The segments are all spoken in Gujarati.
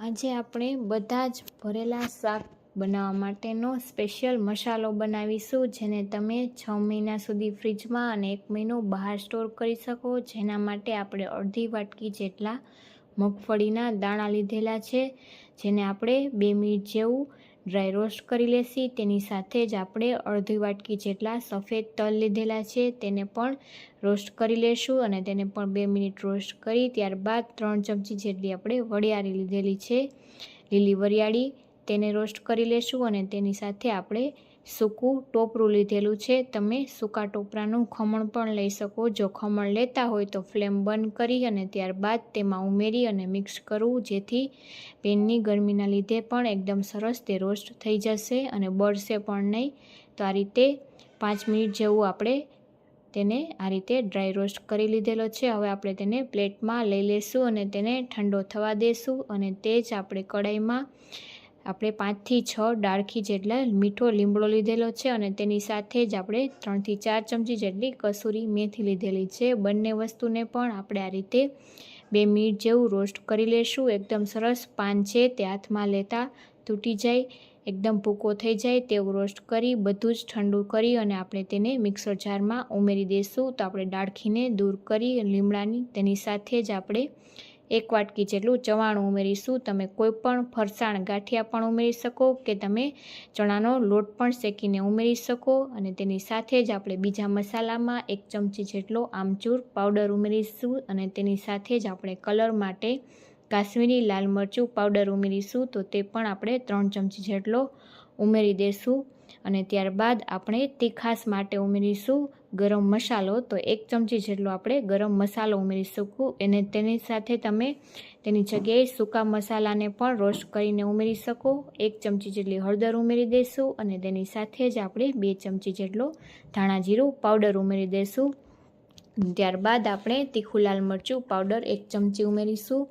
આજે આપણે બધા જ ભરેલા શાક બનાવવા માટેનો સ્પેશિયલ મસાલો બનાવીશું, જેને તમે 6 મહિના સુધી ફ્રીજમાં અને 1 મહિનો બહાર સ્ટોર કરી શકો। જેના માટે આપણે અડધી વાટકી જેટલા મગફળીના દાણા લીધેલા છે, જેને આપણે 2 મિનિટ જેવું ડ્રાય રોસ્ટ કરી લેશી। તેની સાથે જ આપણે અડધી વાટકી જેટલા સફેદ તલ લીધેલા છે, તેને પણ રોસ્ટ કરી લેશું અને તેને પણ 2 મિનિટ રોસ્ટ કરી ત્યારબાદ 3 ચમચી જેટલી આપણે વરિયાળી લીધેલી છે, લીલી વરિયાળી, તેને રોસ્ટ કરી લેશું અને તેની સાથે આપણે સૂકું ટોપરું લીધેલું છે। તમે સૂકા ટોપરાનું ખમણ પણ લઈ શકો। જો ખમણ લેતા હોય તો ફ્લેમ બંધ કરી અને ત્યારબાદ તેમાં ઉમેરી અને મિક્સ કરવું, જેથી પેનની ગરમીના લીધે પણ એકદમ સરસ તે રોસ્ટ થઈ જશે અને બળશે પણ નહીં। તો આ રીતે 5 મિનિટ જેવું આપણે તેને આ રીતે ડ્રાય રોસ્ટ કરી લીધેલો છે। હવે આપણે તેને પ્લેટમાં લઈ લેશું અને તેને ઠંડો થવા દેશું અને તે જ આપણે કઢાઈમાં આપણે 5 થી 6 ડાળખી જેટલા મીઠો લીમડો લીધેલો છે અને તેની સાથે જ આપણે 3 થી 4 ચમચી જેટલી કસૂરી મેથી લીધેલી છે। બંને વસ્તુને પણ આપણે આ રીતે 2 મિનિટ જેવું રોસ્ટ કરી લેશું। એકદમ સરસ પાન છે તે હાથમાં લેતા તૂટી જાય, એકદમ ભૂકો થઈ જાય તેવું રોસ્ટ કરી બધું જ ઠંડુ કરી અને આપણે તેને મિક્સર જારમાં ઉમેરી દઈશું। તો આપણે ડાળખીને દૂર કરી લીમડાની તેની સાથે જ આપણે 1 વાટકી જેટલું ચવાણું ઉમેરીશું। તમે કોઈ પણ ફરસાણ ગાંઠિયા પણ ઉમેરી શકો કે તમે ચણાનો લોટ પણ શેકીને ઉમેરી શકો અને તેની સાથે જ આપણે બીજા મસાલામાં 1 ચમચી જેટલો આમચૂર પાવડર ઉમેરીશું અને તેની સાથે જ આપણે કલર માટે કાશ્મીરી લાલ મરચું પાવડર ઉમેરીશું। તો તે પણ આપણે 3 ચમચી જેટલો ઉમેરી દઈશું અને ત્યારબાદ આપણે તીખાશ માટે ઉમેરીશું ગરમ મસાલો। તો 1 ચમચી જેટલો આપણે ગરમ મસાલો ઉમેરીશું અને તેની સાથે તમે તેની જગ્યાએ સૂકા મસાલાને પણ રોસ્ટ કરીને ઉમેરી શકો। 1 ચમચી જેટલી હળદર ઉમેરી દઈશું અને તેની સાથે જ આપણે 2 ચમચી જેટલો ધાણા જીરું પાવડર ઉમેરી દઈશું। ત્યારબાદ આપણે તીખું લાલ મરચું પાવડર 1 ચમચી ઉમેરીશું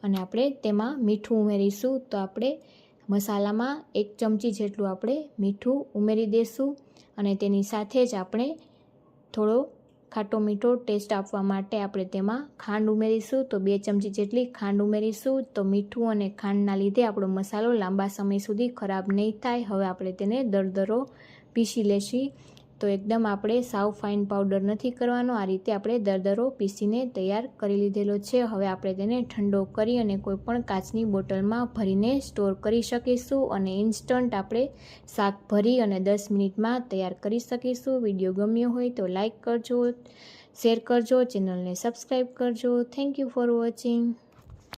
અને આપણે તેમાં મીઠું ઉમેરીશું। તો આપણે મસાલામાં 1 ચમચી જેટલું આપણે મીઠું ઉમેરી દઈશું અને તેની સાથે જ આપણે થોડો ખાટો મીઠો ટેસ્ટ આપવા માટે આપણે તેમાં ખાંડ ઉમેરીશું। તો 2 ચમચી જેટલી ખાંડ ઉમેરીશું। તો મીઠું અને ખાંડના લીધે આપણો મસાલો લાંબા સમય સુધી ખરાબ નહીં થાય। હવે આપણે તેને દરદરો પીસી લેશી। તો એકદમ આપણે સાવ ફાઇન પાવડર નથી કરવાનો, આ રીતે આપણે દરદરો પીસીને તૈયાર કરી લીધેલો છે। હવે આપણે તેને ઠંડો કરી અને કોઈપણ કાચની બોટલમાં ભરીને સ્ટોર કરી શકીશું અને ઇન્સ્ટન્ટ આપણે શાક ભરી અને 10 મિનિટમાં તૈયાર કરી શકીશું। વિડીયો ગમ્યો હોય તો લાઈક કરજો, શેર કરજો, ચેનલને સબસ્ક્રાઈબ કરજો। Thank you for watching.